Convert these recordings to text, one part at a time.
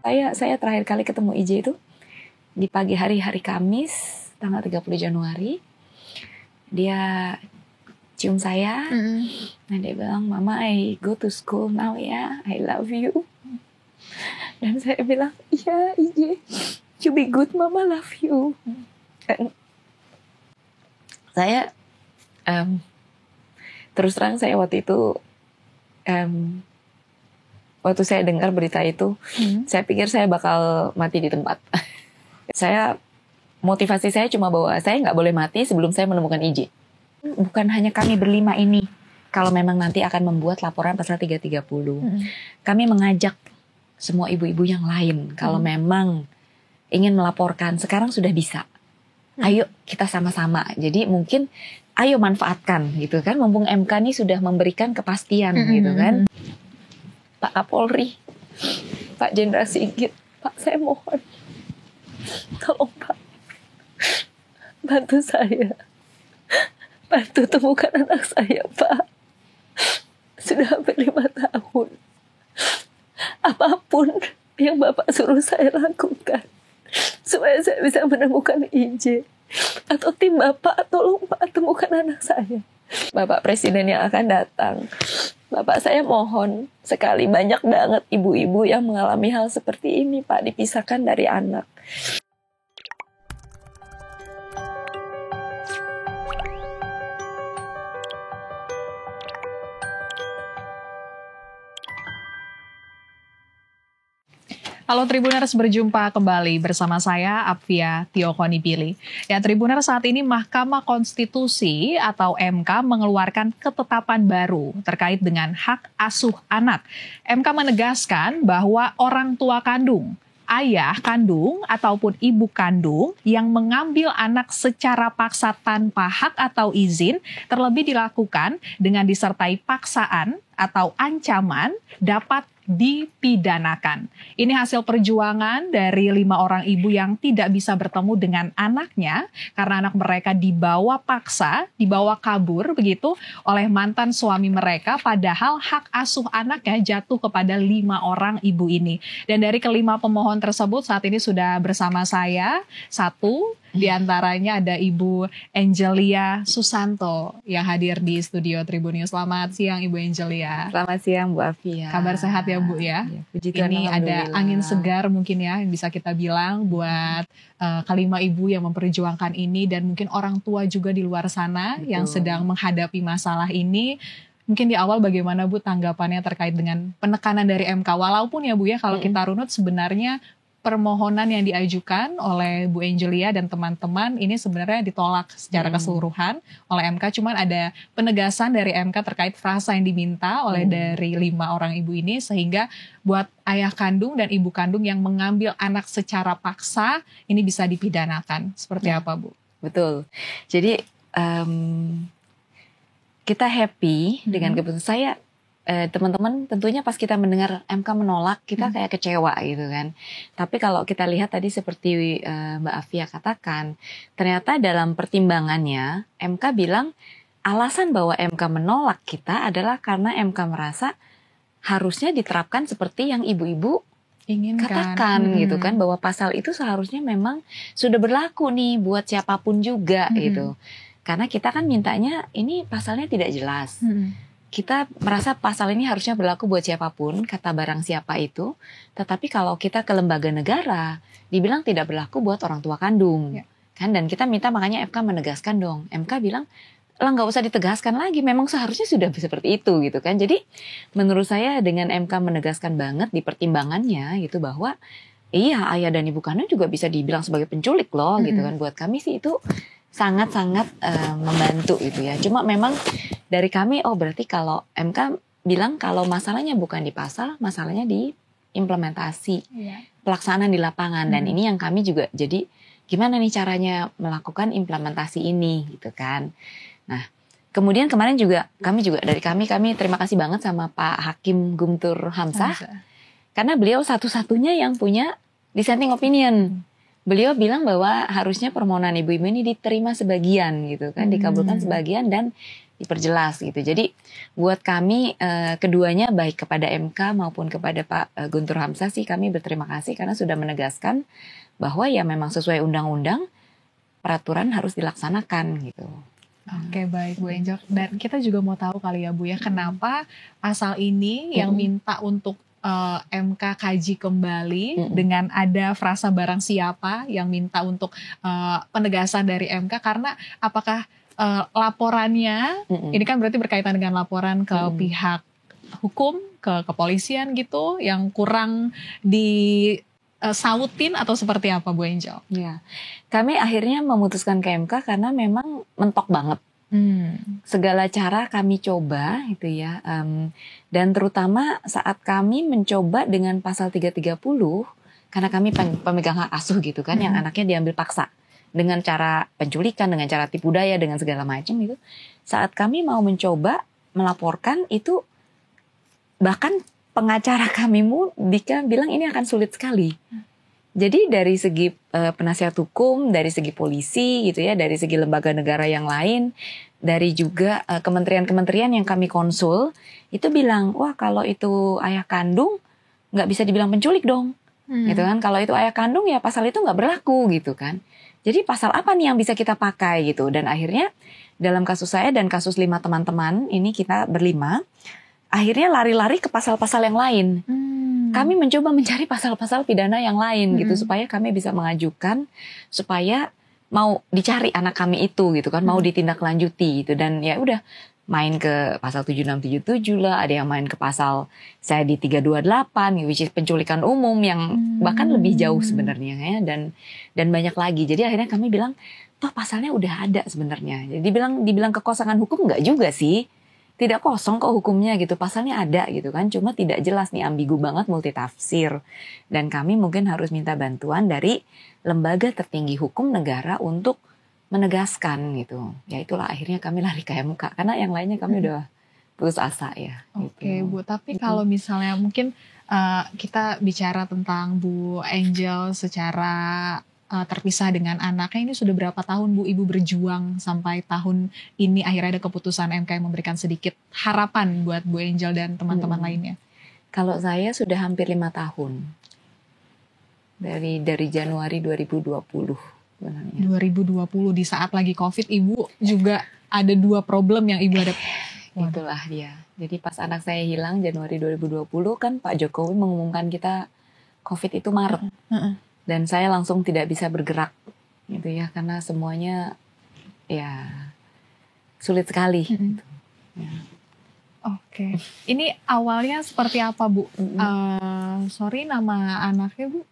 Saya terakhir kali ketemu IJ itu di pagi hari Kamis tanggal 30 Januari. Dia cium saya. Dan dia bilang, "Mama, I go to school now ya. I love you." Dan saya bilang, "Iya, IJ. You be good, Mama love you." Dan saya terus terang saya waktu itu waktu saya dengar berita itu, saya pikir saya bakal mati di tempat. Motivasi saya cuma bahwa saya nggak boleh mati sebelum saya menemukan IJ. Bukan hanya kami berlima ini, kalau memang nanti akan membuat laporan pasal 330, kami mengajak semua ibu-ibu yang lain, kalau memang ingin melaporkan, sekarang sudah bisa. Ayo kita sama-sama. Jadi mungkin ayo manfaatkan gitu kan, mumpung MK ini sudah memberikan kepastian gitu kan. Pak Kapolri, Pak Jenderal Sigit, Pak, saya mohon, tolong Pak, bantu saya, bantu temukan anak saya Pak. Sudah hampir 5 tahun, apapun yang Bapak suruh saya lakukan, supaya saya bisa menemukan IJ, atau tim Bapak, tolong Pak temukan anak saya. Bapak Presiden yang akan datang, Bapak, saya mohon sekali, banyak banget ibu-ibu yang mengalami hal seperti ini Pak, dipisahkan dari anak. Halo Tribuners, berjumpa kembali bersama saya Apvia Tiokonipili. Ya Tribuners, saat ini Mahkamah Konstitusi atau MK mengeluarkan ketetapan baru terkait dengan hak asuh anak. MK menegaskan bahwa orang tua kandung, ayah kandung ataupun ibu kandung yang mengambil anak secara paksa tanpa hak atau izin, terlebih dilakukan dengan disertai paksaan atau ancaman, dapat dipidanakan. Ini hasil perjuangan dari 5 orang ibu yang tidak bisa bertemu dengan anaknya karena anak mereka dibawa paksa, dibawa kabur begitu oleh mantan suami mereka, padahal hak asuh anaknya jatuh kepada 5 orang ibu ini. Dan dari kelima pemohon tersebut saat ini sudah bersama saya, satu di antaranya ada Ibu Angelia Susanto yang hadir di studio Tribun News. Selamat siang Ibu Angelia. Selamat siang Bu Afia. Kabar sehat ya Bu ya? Ini ada angin segar mungkin ya yang bisa kita bilang buat kelima ibu yang memperjuangkan ini, dan mungkin orang tua juga di luar sana yang sedang menghadapi masalah ini. Mungkin di awal bagaimana Bu tanggapannya terkait dengan penekanan dari MK? Walaupun ya Bu ya, kalau kita runut sebenarnya permohonan yang diajukan oleh Bu Angelia dan teman-teman ini sebenarnya ditolak secara keseluruhan oleh MK. Cuman ada penegasan dari MK terkait frasa yang diminta oleh dari 5 orang ibu ini, sehingga buat ayah kandung dan ibu kandung yang mengambil anak secara paksa ini bisa dipidanakan. Seperti apa Bu? Betul. Jadi kita happy dengan keputusan saya. Teman-teman tentunya pas kita mendengar MK menolak, kita kayak kecewa gitu kan. Tapi kalau kita lihat tadi seperti Mbak Afia katakan, ternyata dalam pertimbangannya MK bilang alasan bahwa MK menolak kita adalah karena MK merasa harusnya diterapkan seperti yang ibu-ibu katakan gitu kan, bahwa pasal itu seharusnya memang sudah berlaku nih buat siapapun juga gitu. Karena kita kan mintanya ini pasalnya tidak jelas. Kita merasa pasal ini harusnya berlaku buat siapapun, kata barang siapa itu. Tetapi kalau kita ke lembaga negara, dibilang tidak berlaku buat orang tua kandung. Kan? Dan kita minta makanya MK menegaskan dong. MK bilang, lah nggak usah ditegaskan lagi, memang seharusnya sudah seperti itu gitu kan. Jadi menurut saya dengan MK menegaskan banget di pertimbangannya gitu bahwa iya, ayah dan ibu kandung juga bisa dibilang sebagai penculik loh gitu kan. Buat kami sih itu sangat-sangat membantu gitu ya. Cuma memang dari kami, oh berarti kalau MK bilang kalau masalahnya bukan di pasal, masalahnya di implementasi, pelaksanaan di lapangan. Dan ini yang kami juga jadi gimana nih caranya melakukan implementasi ini gitu kan. Nah kemudian kemarin juga kami terima kasih banget sama Pak Hakim Guntur Hamzah. Karena beliau satu-satunya yang punya dissenting opinion. Beliau bilang bahwa harusnya permohonan ibu-ibu ini diterima sebagian gitu kan, dikabulkan sebagian dan diperjelas gitu. Jadi buat kami keduanya baik kepada MK maupun kepada Pak Guntur Hamzah sih kami berterima kasih karena sudah menegaskan bahwa ya memang sesuai undang-undang peraturan harus dilaksanakan gitu. Oke, baik Bu Angel. Dan kita juga mau tahu kali ya Bu ya, kenapa pasal ini yang minta untuk MK kaji kembali dengan ada frasa barang siapa yang minta untuk penegasan dari MK, karena apakah laporannya ini kan berarti berkaitan dengan laporan ke pihak hukum, ke kepolisian gitu yang kurang sautin atau seperti apa Bu Angel? Ya, kami akhirnya memutuskan ke MK karena memang mentok banget. Segala cara kami coba gitu ya, dan terutama saat kami mencoba dengan pasal 330 karena kami pemegang hak asuh gitu kan, yang anaknya diambil paksa dengan cara penculikan, dengan cara tipu daya, dengan segala macam itu. Saat kami mau mencoba melaporkan itu, bahkan pengacara kami bilang ini akan sulit sekali. Jadi dari segi penasihat hukum, dari segi polisi gitu ya, dari segi lembaga negara yang lain, dari juga kementerian-kementerian yang kami konsul, itu bilang, wah kalau itu ayah kandung nggak bisa dibilang penculik dong. Gitu kan, kalau itu ayah kandung ya pasal itu nggak berlaku gitu kan. Jadi pasal apa nih yang bisa kita pakai gitu. Dan akhirnya dalam kasus saya dan kasus 5 teman-teman, ini kita berlima, akhirnya lari-lari ke pasal-pasal yang lain. Kami mencoba mencari pasal-pasal pidana yang lain gitu, supaya kami bisa mengajukan, supaya mau dicari anak kami itu gitu kan, mau ditindaklanjuti gitu. Dan ya udah main ke pasal 7677 lah, ada yang main ke pasal saya di 328 which is penculikan umum yang bahkan lebih jauh sebenarnya ya, dan banyak lagi. Jadi akhirnya kami bilang toh pasalnya udah ada sebenarnya. Jadi dibilang kekosongan hukum enggak juga sih. Tidak kosong kok hukumnya gitu, pasalnya ada gitu kan, cuma tidak jelas nih, ambigu banget, multitafsir. Dan kami mungkin harus minta bantuan dari lembaga tertinggi hukum negara untuk menegaskan gitu. Ya itulah akhirnya kami lari ke MK karena yang lainnya kami udah putus asa ya. Oke, gitu. Bu, tapi kalau misalnya mungkin kita bicara tentang Bu Angel secara terpisah dengan anaknya, ini sudah berapa tahun Bu Ibu berjuang sampai tahun ini akhirnya ada keputusan MK yang memberikan sedikit harapan buat Bu Angel dan teman-teman lainnya? Kalau saya sudah hampir 5 tahun. Dari Januari 2020. 2020 di saat lagi COVID, Ibu juga ada 2 problem yang Ibu hadapi. Itulah dia. Jadi pas anak saya hilang Januari 2020 kan Pak Jokowi mengumumkan kita COVID itu Maret. Dan saya langsung tidak bisa bergerak gitu ya, karena semuanya ya sulit sekali. Gitu. Ya. Oke. Ini awalnya seperti apa Bu? Sorry, nama anaknya Bu?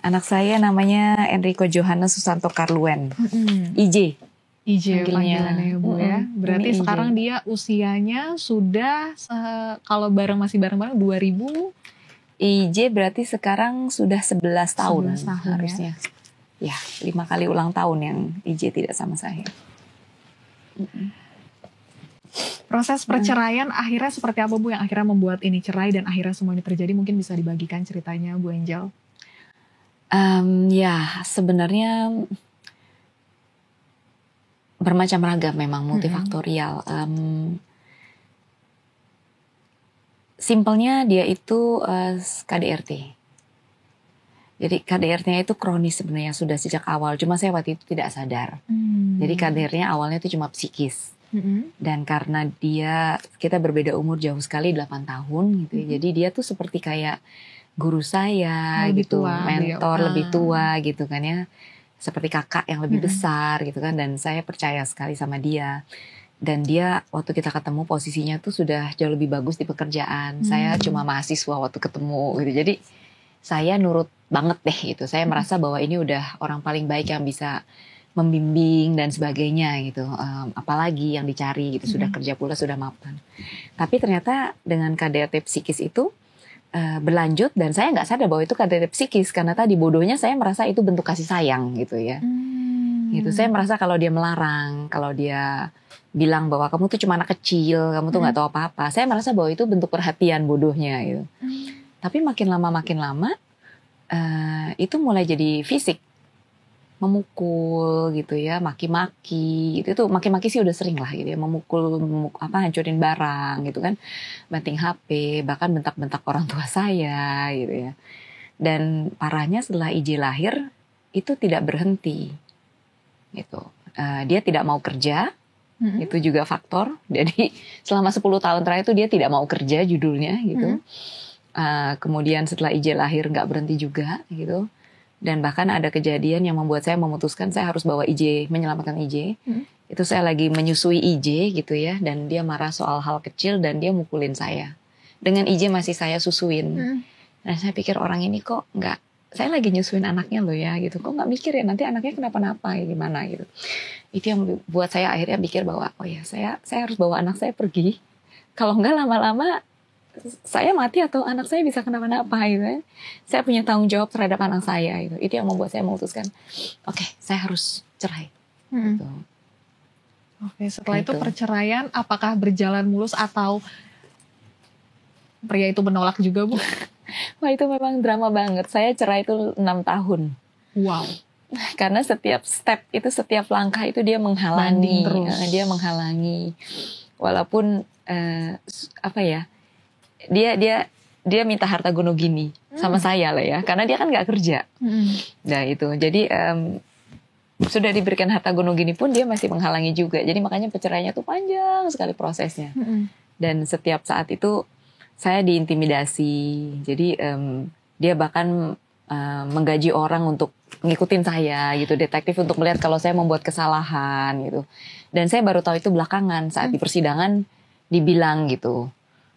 Anak saya namanya Enrico Johannes Susanto Karluen. IJ. IJ panggilannya Bu ya. Berarti sekarang dia usianya sudah kalau masih bareng-bareng 2000. IJ berarti sekarang sudah 11 tahun, 11 tahun harusnya. Ya, 5 kali ulang tahun yang IJ tidak sama saya. Proses perceraian akhirnya seperti apa Bu yang akhirnya membuat ini cerai dan akhirnya semua ini terjadi? Mungkin bisa dibagikan ceritanya Bu Angel. Ya sebenarnya bermacam ragam, memang multifaktorial. Simpelnya dia itu KDRT. Jadi KDRT-nya itu kronis sebenarnya sudah sejak awal. Cuma saya waktu itu tidak sadar. Jadi KDRT-nya awalnya itu cuma psikis. Dan karena kita berbeda umur jauh sekali 8 tahun gitu. Jadi dia tuh seperti kayak guru saya gitu, mentor lebih tua gitu kan ya. Seperti kakak yang lebih besar gitu kan. Dan saya percaya sekali sama dia. Dan dia waktu kita ketemu posisinya tuh sudah jauh lebih bagus di pekerjaan. Saya cuma mahasiswa waktu ketemu gitu. Jadi saya nurut banget deh gitu. Saya merasa bahwa ini udah orang paling baik yang bisa membimbing dan sebagainya gitu. Apalagi yang dicari gitu. Sudah kerja pula, sudah mapan. Tapi ternyata dengan KDRT psikis itu berlanjut, dan saya nggak sadar bahwa itu KDRT psikis karena tadi bodohnya saya merasa itu bentuk kasih sayang gitu ya. Gitu. Saya merasa kalau dia melarang, kalau dia bilang bahwa kamu tuh cuma anak kecil, kamu tuh nggak tahu apa-apa, saya merasa bahwa itu bentuk perhatian bodohnya gitu. Tapi makin lama itu mulai jadi fisik, memukul gitu ya, maki-maki. Itu maki-maki sih udah sering lah gitu ya, memukul hancurin barang gitu kan, banting HP, bahkan bentak-bentak orang tua saya gitu ya. Dan parahnya setelah IJ lahir itu tidak berhenti gitu. Dia tidak mau kerja, itu juga faktor. Jadi selama 10 tahun terakhir itu dia tidak mau kerja judulnya gitu. Kemudian setelah IJ lahir nggak berhenti juga gitu. Dan bahkan ada kejadian yang membuat saya memutuskan saya harus bawa IJ, menyelamatkan IJ. Itu saya lagi menyusui IJ gitu ya, dan dia marah soal hal kecil dan dia mukulin saya. Dengan IJ masih saya susuin. Dan saya pikir orang ini kok nggak, saya lagi nyusuin anaknya loh ya gitu. Kok nggak mikir ya nanti anaknya kenapa-napa ya gimana gitu. Itu yang buat saya akhirnya pikir bahwa oh ya saya harus bawa anak saya pergi. Kalau nggak lama-lama saya mati atau anak saya bisa kenapa-napa gitu kan. Saya punya tanggung jawab terhadap anak saya gitu. Itu yang membuat saya memutuskan, oke, saya harus cerai. Gitu. Oke, setelah itu perceraian apakah berjalan mulus atau pria itu menolak juga, Bu? Wah, itu memang drama banget. Saya cerai itu 6 tahun. Wow. Karena setiap step itu, setiap langkah itu dia menghalangi. Dia menghalangi. Walaupun dia minta harta gono gini sama saya lah ya, karena dia kan nggak kerja. Nah itu, jadi sudah diberikan harta gono gini pun dia masih menghalangi juga. Jadi makanya perceraiannya tuh panjang sekali prosesnya. Dan setiap saat itu saya diintimidasi. Jadi dia bahkan menggaji orang untuk ngikutin saya gitu, detektif untuk melihat kalau saya membuat kesalahan gitu. Dan saya baru tahu itu belakangan saat di persidangan dibilang gitu.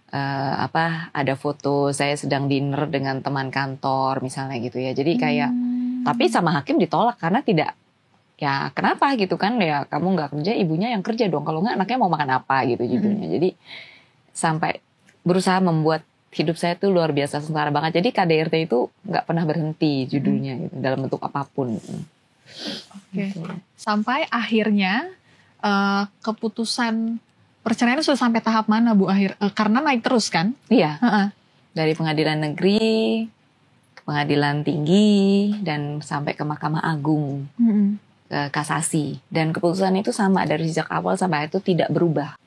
Ada foto saya sedang dinner dengan teman kantor misalnya gitu ya. Jadi kayak tapi sama hakim ditolak karena tidak, ya kenapa gitu kan, ya kamu nggak kerja, ibunya yang kerja dong, kalau nggak anaknya mau makan apa gitu judulnya. Jadi sampai berusaha membuat hidup saya tuh luar biasa sengsara banget. Jadi KDRT itu nggak pernah berhenti judulnya gitu, dalam bentuk apapun. Gitu. Sampai akhirnya keputusan perceraian sudah sampai tahap mana, Bu? Karena naik terus kan? Iya. Dari pengadilan negeri, ke pengadilan tinggi, dan sampai ke Mahkamah Agung, ke kasasi. Dan keputusan itu sama dari sejak awal sampai itu tidak berubah.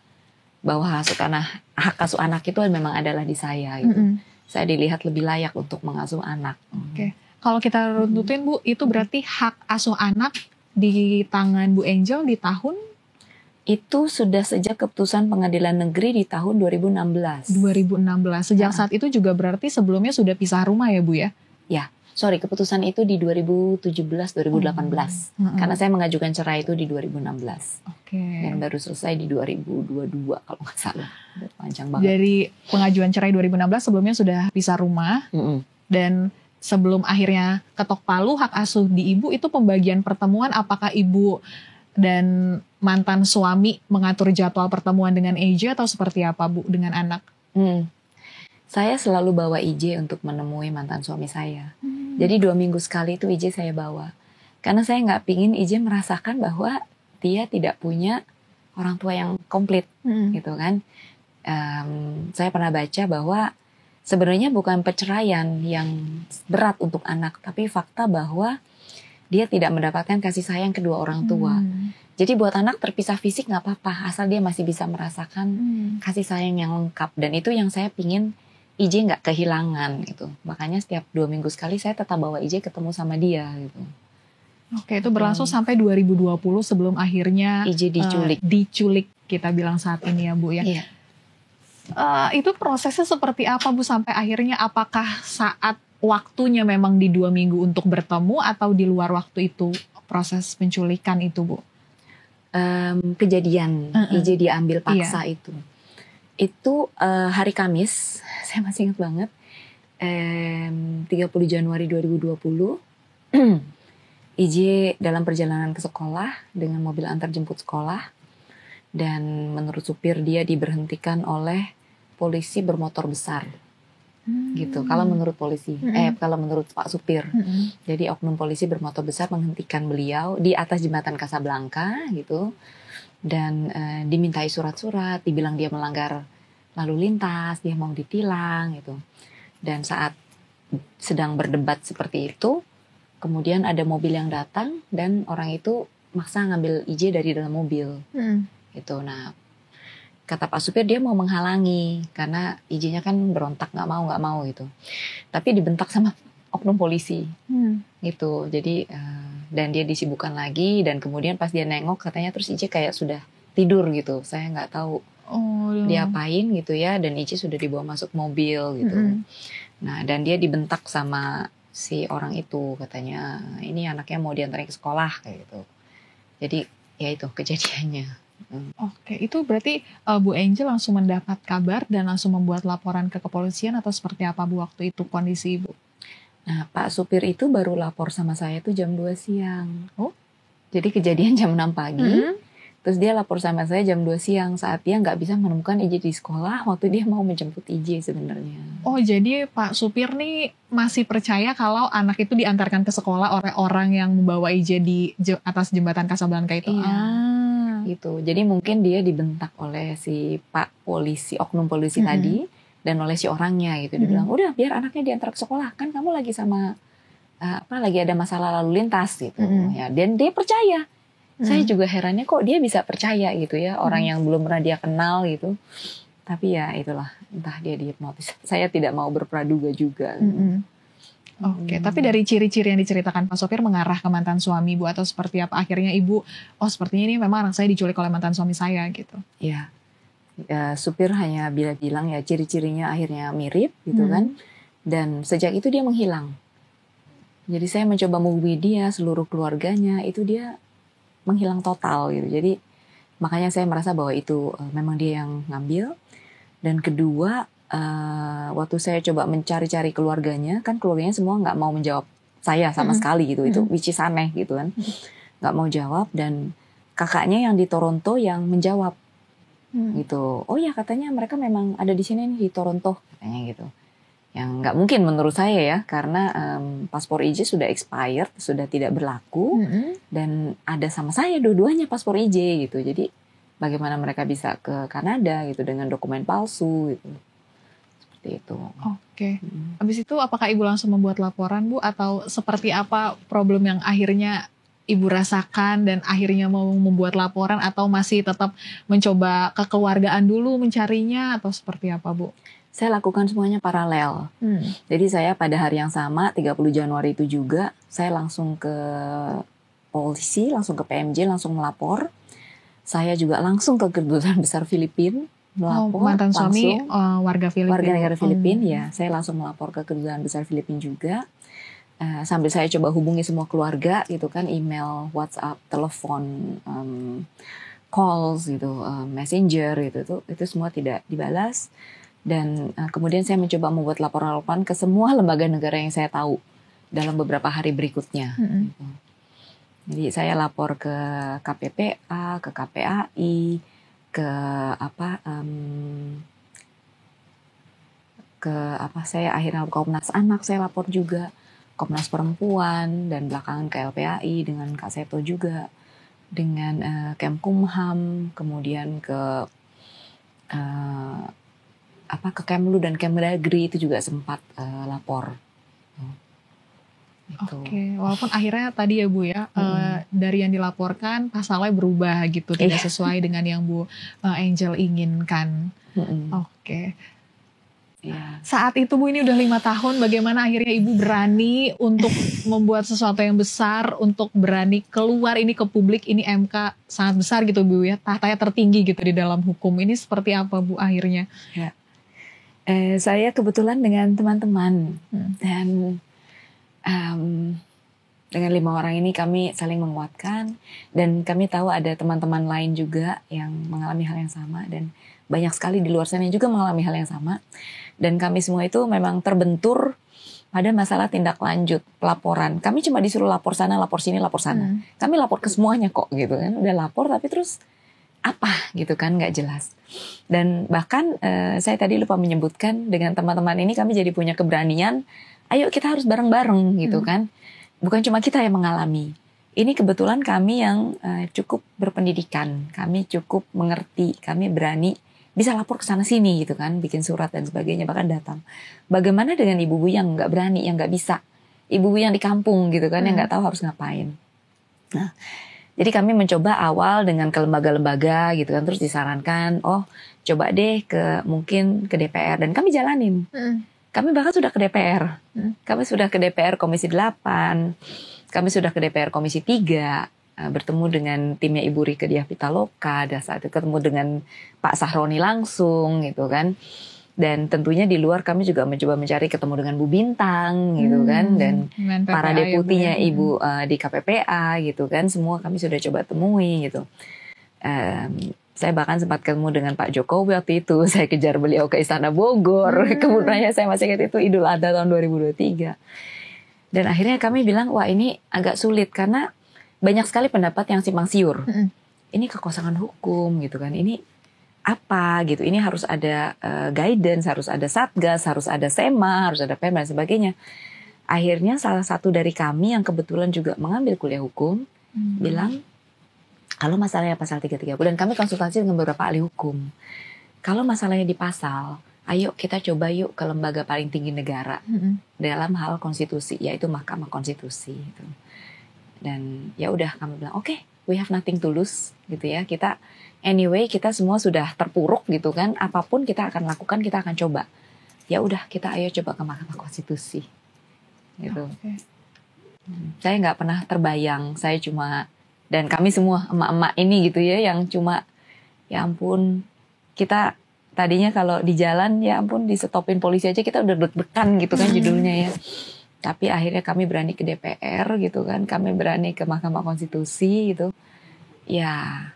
Bahwa hak asuh anak itu memang adalah di saya. Gitu. Saya dilihat lebih layak untuk mengasuh anak. Oke. Kalau kita runtutin, Bu, itu berarti hak asuh anak di tangan Bu Angel di tahun? Itu sudah sejak keputusan pengadilan negeri di tahun 2016. 2016. Sejak saat itu juga berarti sebelumnya sudah pisah rumah ya, Bu ya? Ya. Sorry, keputusan itu di 2017-2018. Karena saya mengajukan cerai itu di 2016. Oke. Dan baru selesai di 2022 kalau nggak salah. Panjang banget. Dari pengajuan cerai 2016 sebelumnya sudah pisah rumah. Dan sebelum akhirnya ketok palu hak asuh di ibu, itu pembagian pertemuan apakah ibu dan mantan suami mengatur jadwal pertemuan dengan AJ atau seperti apa, Bu, dengan anak? Saya selalu bawa IJ untuk menemui mantan suami saya. Jadi 2 minggu sekali itu IJ saya bawa. Karena saya nggak pingin IJ merasakan bahwa dia tidak punya orang tua yang komplit, gitu kan. Saya pernah baca bahwa sebenarnya bukan perceraian yang berat untuk anak, tapi fakta bahwa dia tidak mendapatkan kasih sayang kedua orang tua. Jadi buat anak terpisah fisik nggak apa-apa, asal dia masih bisa merasakan kasih sayang yang lengkap. Dan itu yang saya pingin IJ nggak kehilangan gitu. Makanya setiap 2 minggu sekali saya tetap bawa IJ ketemu sama dia gitu. Oke, itu berlangsung sampai 2020 sebelum akhirnya IJ diculik kita bilang saat ini ya, Bu ya. Iya. Itu prosesnya seperti apa, Bu, sampai akhirnya apakah saat waktunya memang di 2 minggu untuk bertemu atau di luar waktu itu proses penculikan itu, Bu? Kejadian IJ diambil paksa itu hari Kamis, saya masih ingat banget, 30 Januari 2020, IJ dalam perjalanan ke sekolah dengan mobil antar jemput sekolah, dan menurut supir dia diberhentikan oleh polisi bermotor besar. Gitu. Kalau menurut polisi, kalau menurut Pak Supir, jadi oknum polisi bermotor besar menghentikan beliau di atas jembatan Kasablanka gitu, dan dimintai surat-surat, dibilang dia melanggar lalu lintas, dia mau ditilang gitu. Dan saat sedang berdebat seperti itu, Kemudian ada mobil yang datang dan orang itu maksa ngambil IJ dari dalam mobil. Gitu. Nah, kata Pak supir dia mau menghalangi karena IJ-nya kan berontak nggak mau gitu. Tapi dibentak sama oknum polisi. Gitu. Jadi dan dia disibukkan lagi dan kemudian pas dia nengok katanya terus IJ kayak sudah tidur gitu. Saya nggak tahu diapain gitu ya, dan IJ sudah dibawa masuk mobil gitu. Nah, dan dia dibentak sama si orang itu, katanya ini anaknya mau diantarin ke sekolah kayak gitu. Jadi ya itu kejadiannya. Oke, itu berarti Bu Angel langsung mendapat kabar dan langsung membuat laporan ke kepolisian atau seperti apa Bu waktu itu kondisi Ibu? Nah, Pak supir itu baru lapor sama saya tuh jam 2 siang. Jadi kejadian jam 6 pagi. Terus dia lapor sama saya jam 2 siang saat dia nggak bisa menemukan IJ di sekolah waktu dia mau menjemput IJ sebenarnya. Oh, jadi Pak supir nih masih percaya kalau anak itu diantarkan ke sekolah oleh orang yang membawa IJ di atas jembatan Kasablanka itu? Iya, gitu. Jadi mungkin dia dibentak oleh si Pak polisi, oknum polisi tadi, dan oleh si orangnya gitu. Dia bilang, udah biar anaknya diantar ke sekolah, kan kamu lagi sama, lagi ada masalah lalu lintas gitu. Ya, dan dia percaya. Saya juga herannya kok dia bisa percaya gitu ya, orang yang belum pernah dia kenal gitu. Tapi ya itulah, entah dia dihipnotis. Saya tidak mau berpraduga juga. Oke, tapi dari ciri-ciri yang diceritakan Pak sopir mengarah ke mantan suami Bu atau seperti apa? Akhirnya Ibu, oh sepertinya ini memang anak saya diculik oleh mantan suami saya gitu. Iya, supir hanya bilang ya ciri-cirinya akhirnya mirip gitu kan. Dan sejak itu dia menghilang. Jadi saya mencoba menghubungi dia, seluruh keluarganya, itu dia menghilang total gitu. Jadi makanya saya merasa bahwa itu memang dia yang ngambil. Dan kedua, waktu saya coba mencari-cari keluarganya, kan keluarganya semua nggak mau menjawab saya sama sekali gitu. Itu which is aneh gitu kan. Nggak mau jawab, dan kakaknya yang di Toronto yang menjawab gitu. Oh ya, katanya mereka memang ada di sini nih di Toronto katanya gitu. Yang nggak mungkin menurut saya ya, karena paspor IJ sudah expired, sudah tidak berlaku, dan ada sama saya dua-duanya paspor IJ gitu. Jadi bagaimana mereka bisa ke Kanada gitu dengan dokumen palsu gitu. Seperti itu. Oke. Habis itu apakah Ibu langsung membuat laporan Bu, atau seperti apa problem yang akhirnya Ibu rasakan dan akhirnya mau membuat laporan, atau masih tetap mencoba kekeluargaan dulu mencarinya, atau seperti apa Bu? Saya lakukan semuanya paralel. Jadi saya pada hari yang sama, 30 Januari itu juga, saya langsung ke polisi, langsung ke PMJ, langsung melapor. Saya juga langsung ke Kedutaan Besar Filipina, melapor. Mantan suami warga Filipina? Warga negara Filipina, ya. Saya langsung melapor ke Kedutaan Besar Filipina juga. Sambil saya coba hubungi semua keluarga gitu kan, email, WhatsApp, telepon, calls gitu, messenger gitu, itu semua tidak dibalas. Dan kemudian saya mencoba membuat laporan-laporan ke semua lembaga negara yang saya tahu dalam beberapa hari berikutnya. Gitu. Jadi saya lapor ke KPPA, ke KPAI, ke saya akhirnya Komnas Anak saya lapor juga, Komnas Perempuan, dan belakangan ke LPAI dengan Kak Seto juga, dengan Kemkumham, kemudian ke Kemlu dan Kemdagri itu juga sempat lapor. Gitu. Oke, walaupun akhirnya tadi ya Bu ya, dari yang dilaporkan pasalnya berubah gitu, tidak sesuai dengan yang Bu Angel inginkan. Oke. Yeah. Saat itu Bu, ini udah 5 tahun, bagaimana akhirnya Ibu berani untuk membuat sesuatu yang besar, untuk berani keluar ini ke publik, ini MK sangat besar gitu Bu ya, tahtanya tertinggi gitu di dalam hukum. Ini seperti apa Bu akhirnya? Ya. Saya kebetulan dengan teman-teman dan dengan 5 orang ini kami saling menguatkan, dan kami tahu ada teman-teman lain juga yang mengalami hal yang sama, dan banyak sekali di luar sana yang juga mengalami hal yang sama. Dan kami semua itu memang terbentur pada masalah tindak lanjut pelaporan. Kami cuma disuruh lapor sana, lapor sini, lapor sana. Kami lapor ke semuanya kok gitu kan. Udah lapor tapi terus apa gitu kan, nggak jelas. Dan bahkan saya tadi lupa menyebutkan, dengan teman-teman ini kami jadi punya keberanian, ayo kita harus bareng-bareng gitu kan. Bukan cuma kita yang mengalami. Ini kebetulan kami yang cukup berpendidikan, kami cukup mengerti, kami berani bisa lapor ke sana sini gitu kan, bikin surat dan sebagainya, bahkan datang. Bagaimana dengan ibu-ibu yang nggak berani, yang nggak bisa? ibu yang di kampung gitu kan, yang nggak tahu harus ngapain. Nah, jadi kami mencoba awal dengan ke lembaga-lembaga gitu kan, terus disarankan, oh coba deh mungkin ke DPR, dan kami jalanin. Kami bahkan sudah ke DPR. Kami sudah ke DPR Komisi 8, kami sudah ke DPR Komisi 3, bertemu dengan timnya Ibu Rieke Diah Pitaloka, dan saat itu ketemu dengan Pak Sahroni langsung gitu kan. Dan tentunya di luar kami juga mencoba mencari ketemu dengan Bu Bintang gitu kan, dan para deputinya Ibu di KPPA gitu kan, semua kami sudah coba temui gitu. Saya bahkan sempat ketemu dengan Pak Jokowi waktu itu, saya kejar beliau ke Istana Bogor, kemudian saya masih ingat itu Idul Adha tahun 2023. Dan akhirnya kami bilang, wah ini agak sulit karena banyak sekali pendapat yang simpang siur. Ini kekosongan hukum gitu kan, ini apa gitu, ini harus ada guidance, harus ada satgas, harus ada SEMA, harus ada PEM dan sebagainya. Akhirnya salah satu dari kami yang kebetulan juga mengambil kuliah hukum bilang, kalau masalahnya pasal 330, dan kami konsultasi dengan beberapa ahli hukum, kalau masalahnya di pasal, ayo kita coba yuk ke lembaga paling tinggi negara dalam hal konstitusi, yaitu Mahkamah Konstitusi gitu. Dan ya udah kami bilang oke, we have nothing to lose gitu ya, kita anyway kita semua sudah terpuruk gitu kan, apapun kita akan lakukan, kita akan coba. Ya udah kita ayo coba ke Mahkamah Konstitusi gitu. Saya nggak pernah terbayang, saya cuma, dan kami semua emak-emak ini gitu ya, yang cuma ya ampun, kita tadinya kalau di jalan ya ampun disetopin polisi aja kita udah deg-degan gitu kan judulnya ya. Tapi akhirnya kami berani ke DPR gitu kan, kami berani ke Mahkamah Konstitusi gitu. Ya,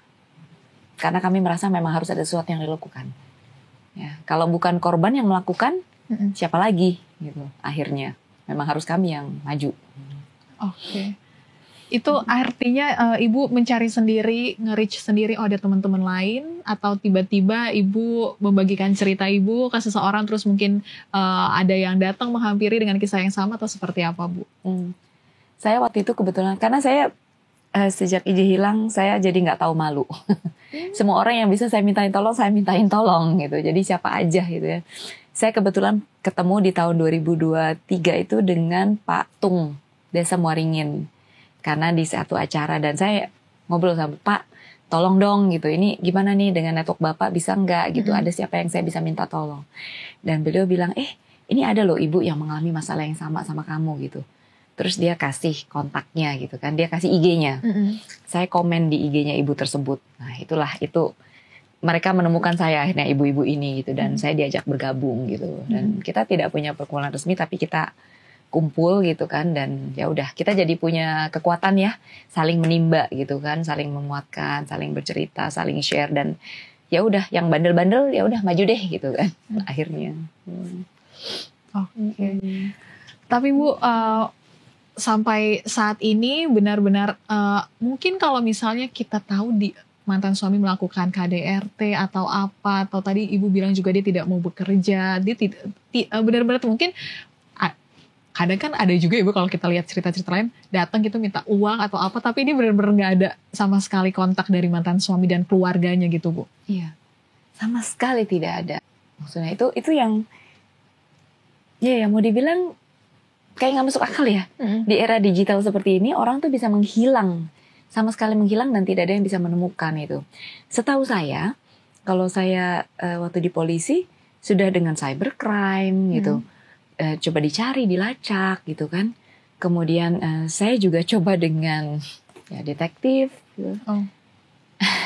karena kami merasa memang harus ada sesuatu yang dilakukan. Ya, kalau bukan korban yang melakukan, siapa lagi gitu. Akhirnya memang harus kami yang maju. Oke. Itu artinya Ibu mencari sendiri, nge-reach sendiri, oh ada teman-teman lain, atau tiba-tiba Ibu membagikan cerita Ibu ke seseorang, terus mungkin ada yang datang menghampiri dengan kisah yang sama, atau seperti apa Bu? Saya waktu itu kebetulan, karena saya sejak IJ hilang, saya jadi nggak tahu malu. Semua orang yang bisa saya mintain tolong gitu. Jadi siapa aja gitu ya. Saya kebetulan ketemu di tahun 2023 itu dengan Pak Tung, Desa Muaringin. Karena di satu acara, dan saya ngobrol sama Pak, tolong dong gitu, ini gimana nih dengan network Bapak, bisa nggak gitu, ada siapa yang saya bisa minta tolong. Dan beliau bilang, ini ada loh ibu yang mengalami masalah yang sama kamu gitu. Terus dia kasih kontaknya gitu kan, dia kasih IG-nya. Saya komen di IG-nya ibu tersebut. Nah itu mereka menemukan saya akhirnya, ibu-ibu ini gitu, dan saya diajak bergabung gitu. Dan kita tidak punya perkumpulan resmi, tapi kita kumpul gitu kan, dan ya udah kita jadi punya kekuatan ya, saling menimba gitu kan, saling menguatkan, saling bercerita, saling share, dan ya udah yang bandel-bandel ya udah maju deh gitu kan akhirnya. Oke. Tapi Bu, sampai saat ini benar-benar mungkin kalau misalnya kita tahu di mantan suami melakukan KDRT atau apa, atau tadi Ibu bilang juga dia tidak mau bekerja, dia tidak benar-benar mungkin. Kadang kan ada juga Ibu kalau kita lihat cerita-cerita lain, datang gitu minta uang atau apa, tapi ini benar-benar nggak ada sama sekali kontak dari mantan suami dan keluarganya gitu Bu. Iya, sama sekali tidak ada. Maksudnya itu yang ya mau dibilang kayak nggak masuk akal ya. Di era digital seperti ini orang tuh bisa menghilang, sama sekali menghilang, dan tidak ada yang bisa menemukan itu. Setahu saya, kalau saya waktu di polisi sudah dengan cybercrime gitu. Coba dicari, dilacak gitu kan. Kemudian saya juga coba dengan ya detektif gitu.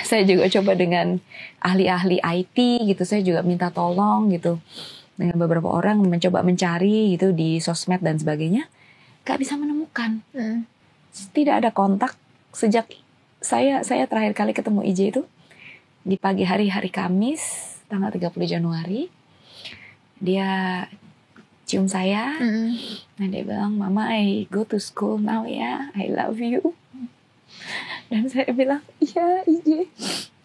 Saya juga coba dengan ahli-ahli IT gitu, saya juga minta tolong gitu dengan beberapa orang, mencoba mencari gitu di sosmed dan sebagainya, gak bisa menemukan. Tidak ada kontak sejak saya terakhir kali ketemu IJ itu di pagi hari Kamis tanggal 30 Januari. Dia cium saya, dan dia bilang, Mama, I go to school now ya, I love you. Dan saya bilang, iya IJ,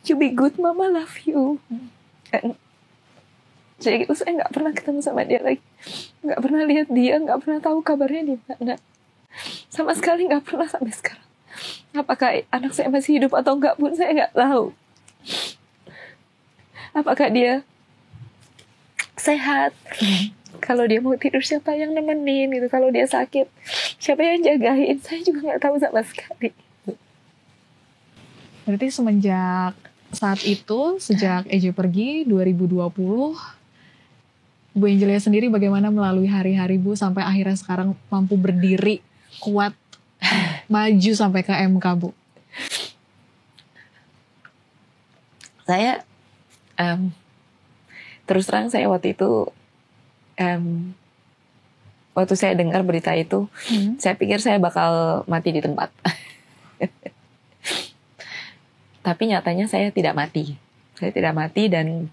you be good, Mama love you. Dan jadi saya nggak pernah ketemu sama dia lagi, nggak pernah lihat dia, nggak pernah tahu kabarnya di mana, sama sekali nggak pernah sampai sekarang. Apakah anak saya masih hidup atau enggak pun saya nggak tahu. Apakah dia sehat? Kalau dia mau tidur siapa yang nemenin gitu. Kalau dia sakit siapa yang jagain? Saya juga nggak tahu sama sekali. Berarti semenjak saat itu, sejak EJ pergi 2020, Bu Angelia sendiri bagaimana melalui hari-hari Bu sampai akhirnya sekarang mampu berdiri, kuat, maju sampai ke MK Bu? Saya terus terang saya waktu itu waktu saya dengar berita itu, saya pikir saya bakal mati di tempat. Tapi nyatanya saya tidak mati. Saya tidak mati dan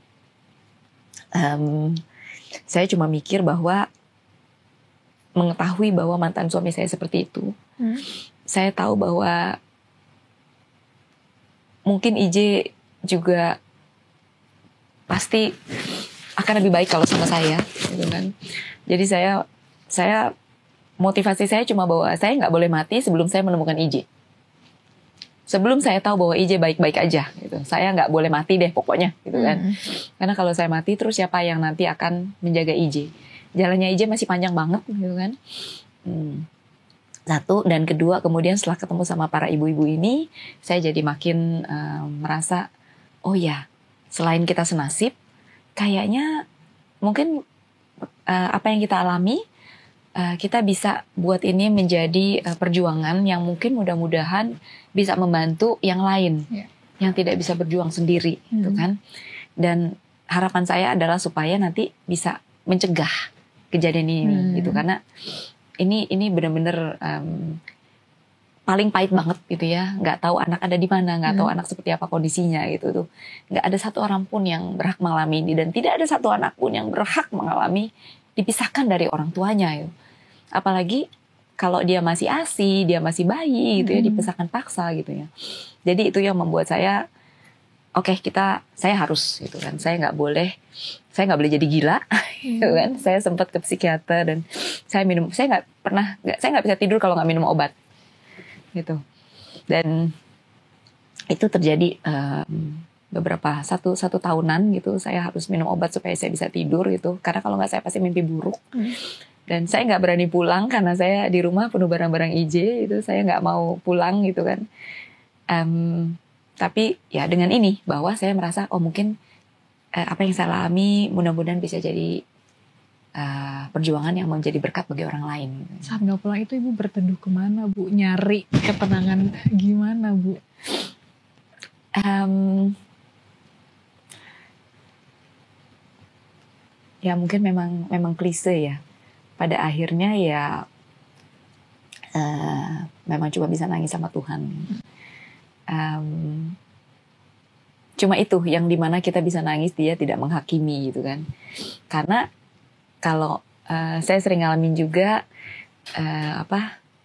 saya cuma mikir bahwa mengetahui bahwa mantan suami saya seperti itu. Saya tahu bahwa mungkin IJ juga pasti akan lebih baik kalau sama saya, gitu kan. Jadi saya motivasi saya cuma bahwa saya nggak boleh mati sebelum saya menemukan IJ. Sebelum saya tahu bahwa IJ baik-baik aja, gitu. Saya nggak boleh mati deh pokoknya, gitu kan. Karena kalau saya mati terus siapa yang nanti akan menjaga IJ? Jalannya IJ masih panjang banget, gitu kan. Satu, dan kedua kemudian setelah ketemu sama para ibu-ibu ini, saya jadi makin merasa, oh ya, selain kita senasib, kayaknya mungkin apa yang kita alami, kita bisa buat ini menjadi perjuangan yang mungkin mudah-mudahan bisa membantu yang lain, yang tidak bisa berjuang sendiri, gitu kan. Dan harapan saya adalah supaya nanti bisa mencegah kejadian ini, gitu. Karena ini benar-benar paling pahit banget, gitu ya. Nggak tahu anak ada di mana, nggak tahu anak seperti apa kondisinya, gitu tuh. Nggak ada satu orang pun yang berhak mengalami ini, dan tidak ada satu anak pun yang berhak mengalami dipisahkan dari orang tuanya, gitu. Apalagi kalau dia masih ASI, dia masih bayi, gitu ya, dipisahkan paksa, gitu ya. Jadi itu yang membuat saya, oke, saya harus, gitu kan. Saya nggak boleh jadi gila, gitu kan. Saya sempat ke psikiater dan saya nggak bisa tidur kalau nggak minum obat, gitu. Dan itu terjadi beberapa satu tahunan, gitu. Saya harus minum obat supaya saya bisa tidur, gitu. Karena kalau nggak saya pasti mimpi buruk. Dan saya nggak berani pulang karena saya di rumah penuh barang-barang IJ, itu saya nggak mau pulang, gitu kan. Tapi ya dengan ini bahwa saya merasa mungkin apa yang saya alami mudah-mudahan bisa jadi perjuangan yang menjadi berkat bagi orang lain. Saat nggak pulang itu Ibu berteduh kemana Bu? Nyari ketenangan gimana Bu? Ya mungkin memang klise ya. Pada akhirnya ya memang cuma bisa nangis sama Tuhan. Cuma itu yang dimana kita bisa nangis, dia tidak menghakimi, gitu kan. Karena kalau saya sering ngalamin juga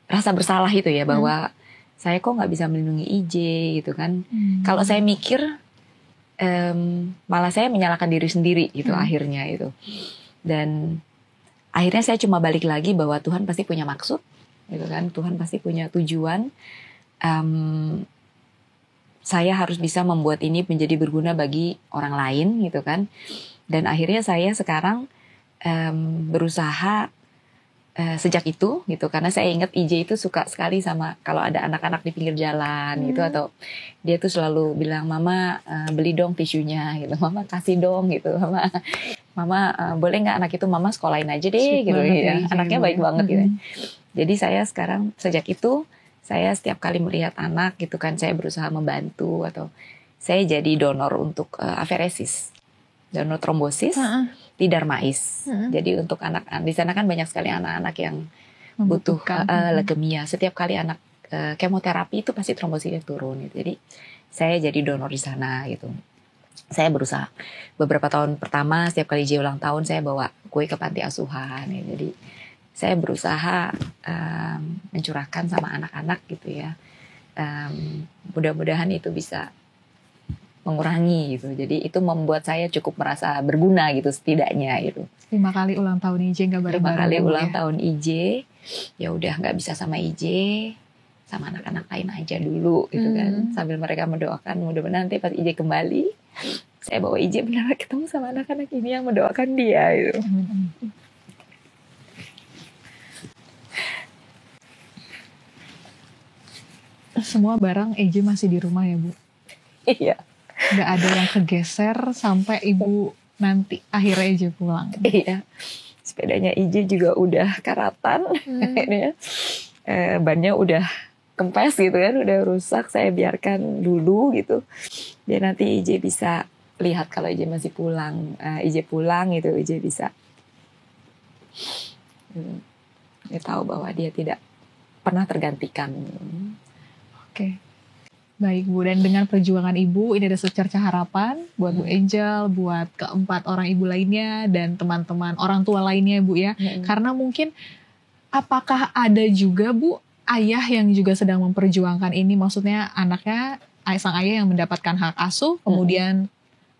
rasa bersalah itu ya, bahwa saya kok nggak bisa melindungi IJ, gitu kan. Kalau saya mikir malah saya menyalahkan diri sendiri, gitu akhirnya itu. Dan akhirnya saya cuma balik lagi bahwa Tuhan pasti punya maksud, gitu kan. Tuhan pasti punya tujuan. Saya harus bisa membuat ini menjadi berguna bagi orang lain, gitu kan. Dan akhirnya saya sekarang berusaha sejak itu, gitu, karena saya ingat IJ itu suka sekali sama kalau ada anak-anak di pinggir jalan, gitu, atau dia tuh selalu bilang, Mama beli dong tisunya, gitu, Mama kasih dong, gitu, Mama boleh nggak anak itu Mama sekolahin aja deh, sweet gitu ya. IJ, Anaknya baik banget, gitu. Jadi saya sekarang sejak itu saya setiap kali melihat anak, gitu kan, saya berusaha membantu, atau saya jadi donor untuk aferesis, donor trombosis di Darmais. Jadi untuk anak-anak di sana kan banyak sekali anak-anak yang butuh leukemia. Setiap kali anak kemoterapi itu pasti trombositnya turun, gitu. Jadi saya jadi donor di sana, gitu. Saya berusaha beberapa tahun pertama setiap kali IJ ulang tahun saya bawa kue ke panti asuhan, ya. Jadi saya berusaha mencurahkan sama anak-anak, gitu ya. Mudah-mudahan itu bisa mengurangi, gitu. Jadi itu membuat saya cukup merasa berguna, gitu, setidaknya, gitu. 5 kali ulang tahun IJ nggak bareng-bareng. 5 kali ulang tahun IJ, ya udah nggak bisa sama IJ, sama anak-anak lain aja dulu, gitu kan. Sambil mereka mendoakan mudah-mudahan nanti pas IJ kembali, saya bawa IJ benar ketemu sama anak-anak ini yang mendoakan dia, gitu. semua barang EJ masih di rumah ya Bu? Iya. Nggak ada yang kegeser sampai Ibu nanti akhirnya EJ pulang? Iya. Sepedanya EJ juga udah karatan. Akhirnya bannya udah kempes gitu kan, udah rusak. Saya biarkan dulu gitu. Biar nanti EJ bisa lihat kalau EJ masih pulang. EJ pulang gitu, EJ bisa dia tahu bahwa dia tidak pernah tergantikan. Oke. Baik Bu, dan dengan perjuangan Ibu, ini ada secerca harapan buat Bu Angel, buat keempat orang Ibu lainnya, dan teman-teman orang tua lainnya Bu ya. Karena mungkin apakah ada juga Bu, ayah yang juga sedang memperjuangkan ini, maksudnya anaknya, sang ayah yang mendapatkan hak asuh, kemudian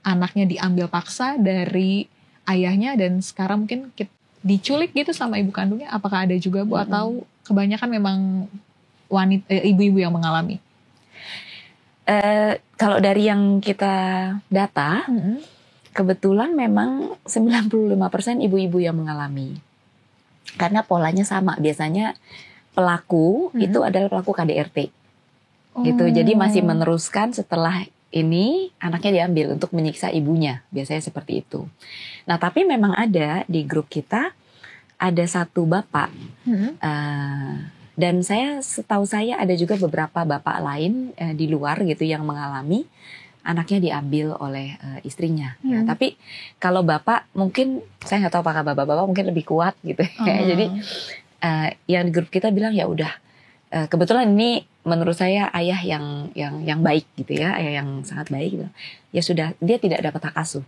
anaknya diambil paksa dari ayahnya, dan sekarang mungkin diculik gitu sama ibu kandungnya, apakah ada juga Bu, atau kebanyakan memang ibu-ibu yang mengalami? Kalau dari yang kita data, kebetulan memang 95% ibu-ibu yang mengalami. Karena polanya sama, biasanya pelaku itu adalah pelaku KDRT. Gitu. Jadi masih meneruskan setelah ini anaknya diambil untuk menyiksa ibunya, biasanya seperti itu. Nah, tapi memang ada di grup kita ada satu bapak. Dan setahu saya ada juga beberapa bapak lain di luar gitu yang mengalami anaknya diambil oleh istrinya. Ya, tapi kalau bapak mungkin saya nggak tahu apakah bapak-bapak mungkin lebih kuat gitu. Jadi yang di grup kita bilang ya udah. Kebetulan ini menurut saya ayah yang baik gitu ya, ayah yang sangat baik gitu. Ya sudah, dia tidak dapat hak asuh.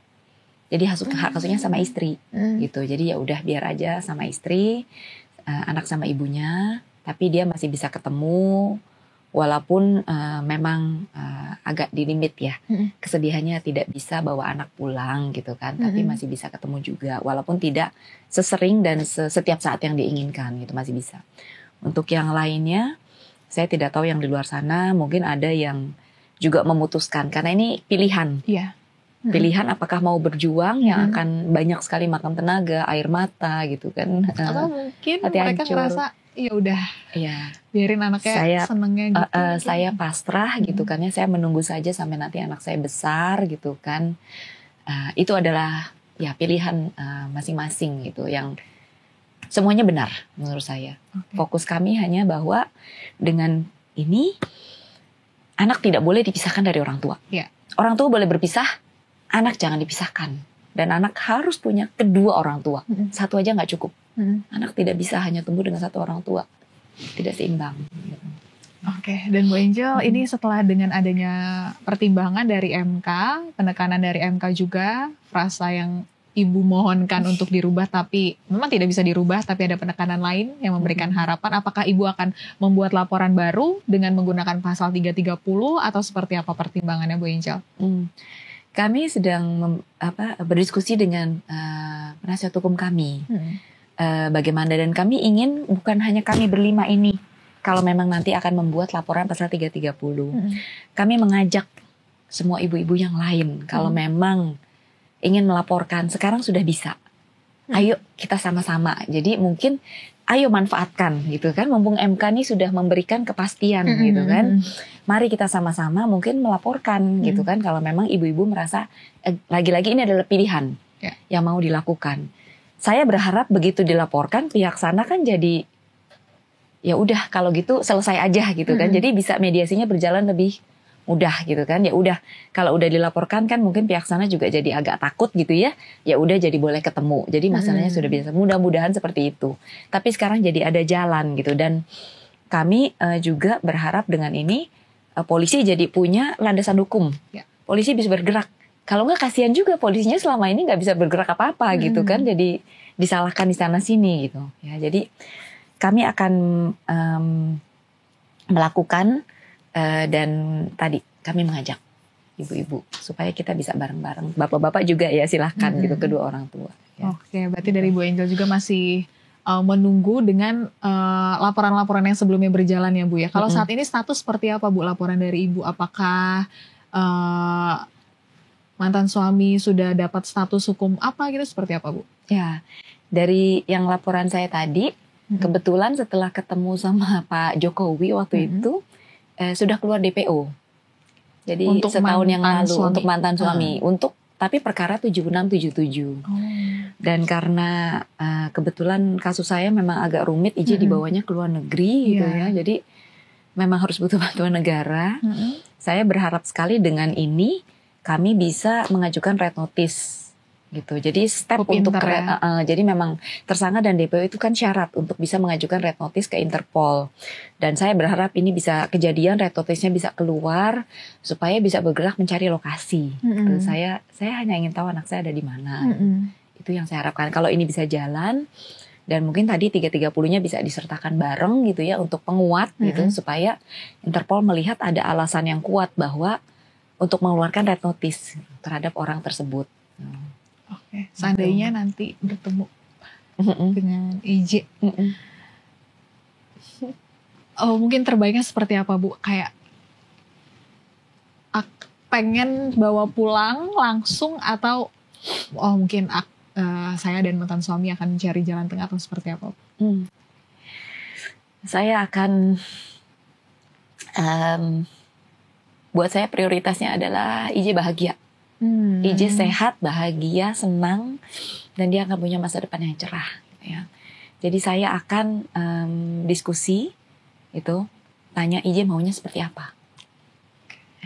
Jadi hak asuhnya sama istri gitu. Jadi ya udah biar aja sama istri, anak sama ibunya. Tapi dia masih bisa ketemu, walaupun memang agak di limit ya. Kesedihannya tidak bisa bawa anak pulang gitu kan. Tapi masih bisa ketemu juga, walaupun tidak sesering dan setiap saat yang diinginkan gitu, masih bisa. Untuk yang lainnya, saya tidak tahu yang di luar sana, mungkin ada yang juga memutuskan. Karena ini pilihan. Pilihan apakah mau berjuang yang akan banyak sekali makan tenaga, air mata gitu kan. Atau mungkin mereka ngerasa ya udah, biarin anaknya senengnya gitu. Saya pasrah gitu kan ya, saya menunggu saja sampai nanti anak saya besar gitu kan. Itu adalah ya pilihan masing-masing gitu, yang semuanya benar menurut saya. Fokus kami hanya bahwa dengan ini anak tidak boleh dipisahkan dari orang tua. Orang tua boleh berpisah, anak jangan dipisahkan. Dan anak harus punya kedua orang tua. Satu aja nggak cukup. Anak tidak bisa hanya tumbuh dengan satu orang tua. Tidak seimbang. Oke, dan Bu Angel, ini setelah dengan adanya pertimbangan dari MK, penekanan dari MK juga, frasa yang Ibu mohonkan untuk dirubah tapi memang tidak bisa dirubah, tapi ada penekanan lain yang memberikan harapan. Apakah Ibu akan membuat laporan baru dengan menggunakan pasal 330 atau seperti apa pertimbangannya Bu Angel? Kami sedang berdiskusi dengan penasihat hukum kami. Bagaimana, dan kami ingin bukan hanya kami berlima ini, kalau memang nanti akan membuat laporan pasal 330, kami mengajak semua ibu-ibu yang lain, kalau memang ingin melaporkan, sekarang sudah bisa. Ayo kita sama-sama. Jadi mungkin ayo manfaatkan gitu kan, mumpung MK ini sudah memberikan kepastian gitu kan. Mari kita sama-sama mungkin melaporkan gitu kan, kalau memang ibu-ibu merasa lagi-lagi ini adalah pilihan yang mau dilakukan. Saya berharap begitu dilaporkan, pihak sana kan jadi ya udah kalau gitu selesai aja gitu kan. Jadi bisa mediasinya berjalan lebih mudah gitu kan. Ya udah, kalau udah dilaporkan kan mungkin pihak sana juga jadi agak takut gitu ya. Ya udah, jadi boleh ketemu. Jadi masalahnya sudah biasa. Mudah-mudahan seperti itu. Tapi sekarang jadi ada jalan gitu, dan kami juga berharap dengan ini polisi jadi punya landasan hukum. Polisi bisa bergerak. Kalau nggak, kasihan juga polisinya selama ini nggak bisa bergerak apa-apa gitu kan. Jadi disalahkan di sana sini gitu. Ya, jadi kami akan melakukan dan tadi kami mengajak ibu-ibu supaya kita bisa bareng-bareng. Bapak-bapak juga ya silahkan gitu, kedua orang tua. Ya. Oke, berarti dari Bu Angel juga masih menunggu dengan laporan-laporan yang sebelumnya berjalan ya Bu ya. Kalau saat ini status seperti apa Bu laporan dari Ibu? Apakah mantan suami sudah dapat status hukum apa gitu, seperti apa Bu? Ya, dari yang laporan saya tadi, kebetulan setelah ketemu sama Pak Jokowi waktu itu, sudah keluar DPO. Jadi untuk setahun yang lalu suami. untuk mantan suami. Tapi perkara 7677. Dan karena kebetulan kasus saya memang agak rumit, izin dibawanya ke luar negeri gitu ya. Jadi memang harus butuh bantuan negara. Saya berharap sekali dengan ini kami bisa mengajukan red notice gitu. Jadi step untuk jadi memang tersangka dan DPO itu kan syarat untuk bisa mengajukan red notice ke Interpol. Dan saya berharap ini bisa kejadian, red notice-nya bisa keluar supaya bisa bergerak mencari lokasi. Gitu. Saya hanya ingin tahu anak saya ada di mana. Itu yang saya harapkan. Kalau ini bisa jalan dan mungkin tadi 330-nya bisa disertakan bareng gitu ya untuk penguat gitu supaya Interpol melihat ada alasan yang kuat bahwa untuk mengeluarkan red notice terhadap orang tersebut. Oke, seandainya nanti bertemu dengan IJ, mungkin terbaiknya seperti apa Bu? Kayak pengen bawa pulang langsung atau mungkin saya dan mantan suami akan mencari jalan tengah atau seperti apa? Saya akan buat saya prioritasnya adalah IJ bahagia. IJ sehat, bahagia, senang, dan dia akan punya masa depan yang cerah. Ya. Jadi saya akan diskusi itu, tanya IJ maunya seperti apa.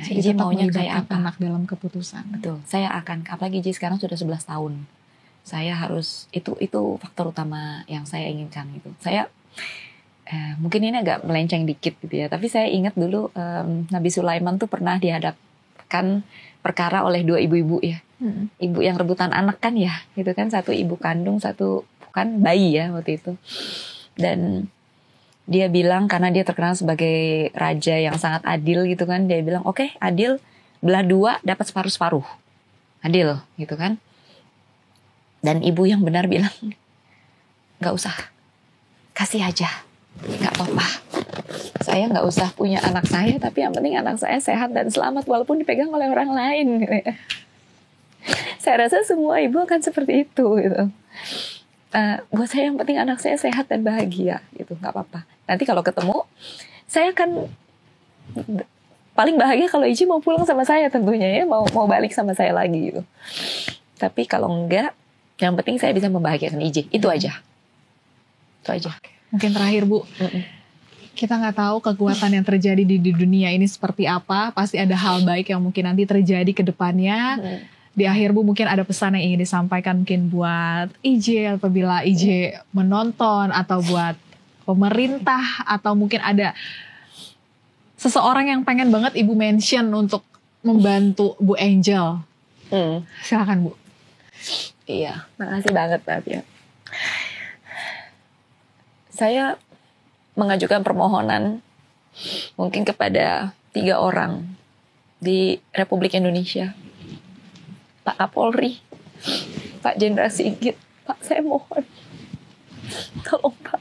Jadi IJ maunya kayak apa? Anak dalam keputusan. Betul. Saya akan, apalagi IJ sekarang sudah 11 tahun. Saya harus itu faktor utama yang saya inginkan itu. Saya mungkin ini agak melenceng dikit gitu ya, tapi saya ingat dulu Nabi Sulaiman tuh pernah dihadapkan perkara oleh dua ibu-ibu ya. Ibu yang rebutan anak kan ya, gitu kan, satu ibu kandung, satu bukan bayi ya waktu itu. Dan dia bilang karena dia terkenal sebagai raja yang sangat adil gitu kan, dia bilang oke, adil, belah dua dapat separuh-separuh. Adil gitu kan. Dan ibu yang benar bilang nggak usah, kasih aja, nggak apa-apa. Saya nggak usah punya anak saya, tapi yang penting anak saya sehat dan selamat walaupun dipegang oleh orang lain. Gitu ya. Saya rasa semua ibu akan seperti itu. Gitu. Buat saya yang penting anak saya sehat dan bahagia, gitu, nggak apa-apa. Nanti kalau ketemu, saya akan paling bahagia kalau Iji mau pulang sama saya tentunya ya, mau balik sama saya lagi gitu. Tapi kalau enggak, yang penting saya bisa membahagiakan Iji, itu aja. Itu aja. Mungkin terakhir Bu. Kita nggak tahu kekuatan yang terjadi di dunia ini seperti apa. Pasti ada hal baik yang mungkin nanti terjadi ke depannya. Di akhir Bu mungkin ada pesan yang ingin disampaikan mungkin buat IJ apabila IJ menonton, atau buat pemerintah, atau mungkin ada seseorang yang pengen banget Ibu mention untuk membantu Bu Angel. Silakan Bu. Iya, makasih banget Mbak Fia. Saya mengajukan permohonan mungkin kepada 3 orang di Republik Indonesia. Pak Kapolri, Pak Jenderal Sigit, Pak, saya mohon, tolong Pak,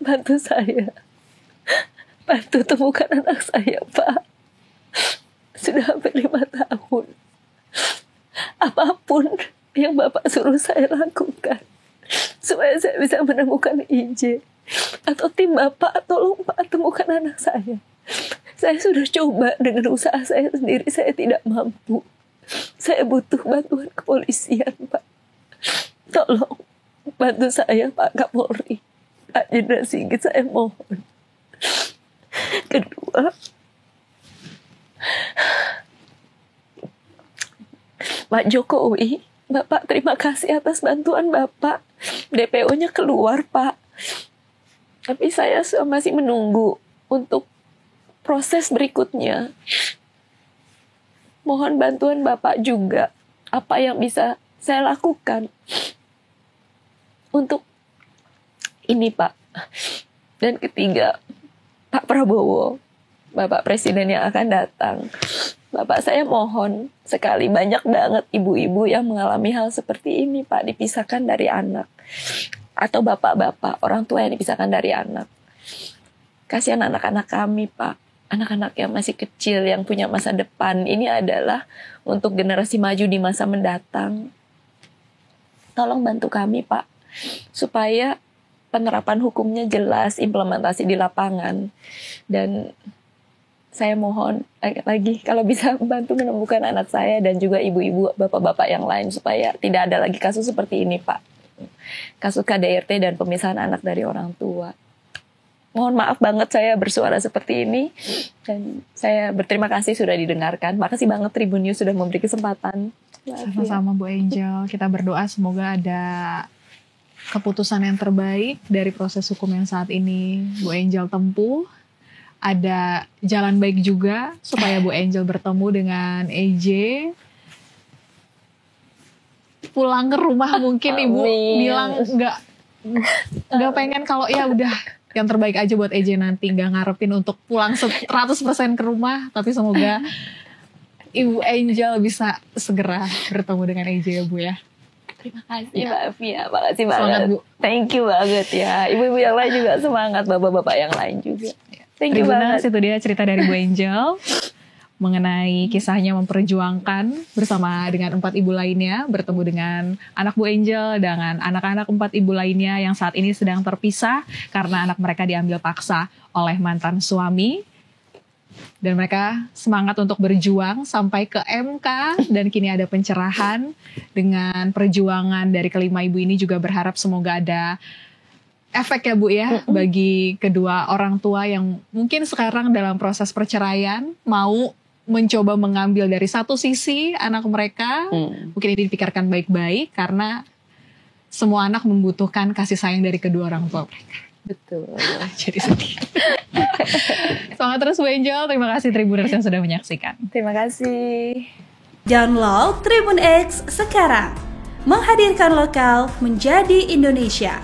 bantu saya, bantu temukan anak saya Pak. Sudah hampir 5 tahun, apapun yang Bapak suruh saya lakukan supaya saya bisa menemukan IJ atau tim Bapak, tolong Pak temukan anak saya. Saya sudah coba dengan usaha saya sendiri, saya tidak mampu. Saya butuh bantuan kepolisian Pak. Tolong bantu saya Pak Kapolri, Pak Jenderal Sigit, saya mohon. Kedua, Pak Jokowi, Bapak terima kasih atas bantuan Bapak. DPO-nya keluar Pak. Tapi saya masih menunggu untuk proses berikutnya. Mohon bantuan Bapak juga. Apa yang bisa saya lakukan untuk ini Pak. Dan ketiga, Pak Prabowo, Bapak Presiden yang akan datang. Bapak, saya mohon sekali, banyak banget ibu-ibu yang mengalami hal seperti ini Pak, dipisahkan dari anak. Atau bapak-bapak, orang tua yang dipisahkan dari anak. Kasihan anak-anak kami Pak. Anak-anak yang masih kecil, yang punya masa depan. Ini adalah untuk generasi maju di masa mendatang. Tolong bantu kami Pak, supaya penerapan hukumnya jelas, implementasi di lapangan. Dan saya mohon lagi kalau bisa bantu menemukan anak saya dan juga ibu-ibu, bapak-bapak yang lain supaya tidak ada lagi kasus seperti ini, Pak. Kasus KDRT dan pemisahan anak dari orang tua. Mohon maaf banget saya bersuara seperti ini dan saya berterima kasih sudah didengarkan. Makasih banget Tribun News sudah memberi kesempatan. Sama-sama Bu Angel, kita berdoa semoga ada keputusan yang terbaik dari proses hukum yang saat ini Bu Angel tempuh. Ada jalan baik juga supaya Bu Angel bertemu dengan AJ. Pulang ke rumah mungkin Ibu bilang nggak pengen kalau ya udah yang terbaik aja buat AJ nanti, nggak ngarepin untuk pulang 100% ke rumah, tapi semoga Ibu Angel bisa segera bertemu dengan AJ ya Bu ya. Terima kasih Mbak Afia, makasih banget. Semangat Bu. Thank you banget ya. Ibu-ibu yang lain juga semangat, bapak-bapak yang lain juga. Thank you Tribuners, banget. itu dia cerita dari Bu Angel mengenai kisahnya memperjuangkan bersama dengan 4 ibu lainnya, bertemu dengan anak Bu Angel, dengan anak-anak 4 ibu lainnya yang saat ini sedang terpisah karena anak mereka diambil paksa oleh mantan suami. Dan mereka semangat untuk berjuang sampai ke MK dan kini ada pencerahan. Dengan perjuangan dari kelima ibu ini juga berharap semoga ada efek ya Bu ya bagi kedua orang tua yang mungkin sekarang dalam proses perceraian mau mencoba mengambil dari satu sisi anak mereka. Mungkin ini dipikirkan baik-baik karena semua anak membutuhkan kasih sayang dari kedua orang tua mereka. Betul. Jadi sedih. Semangat terus Bu Angel, terima kasih Tribuners yang sudah menyaksikan. Terima kasih. Download Tribun X sekarang. Menghadirkan lokal menjadi Indonesia.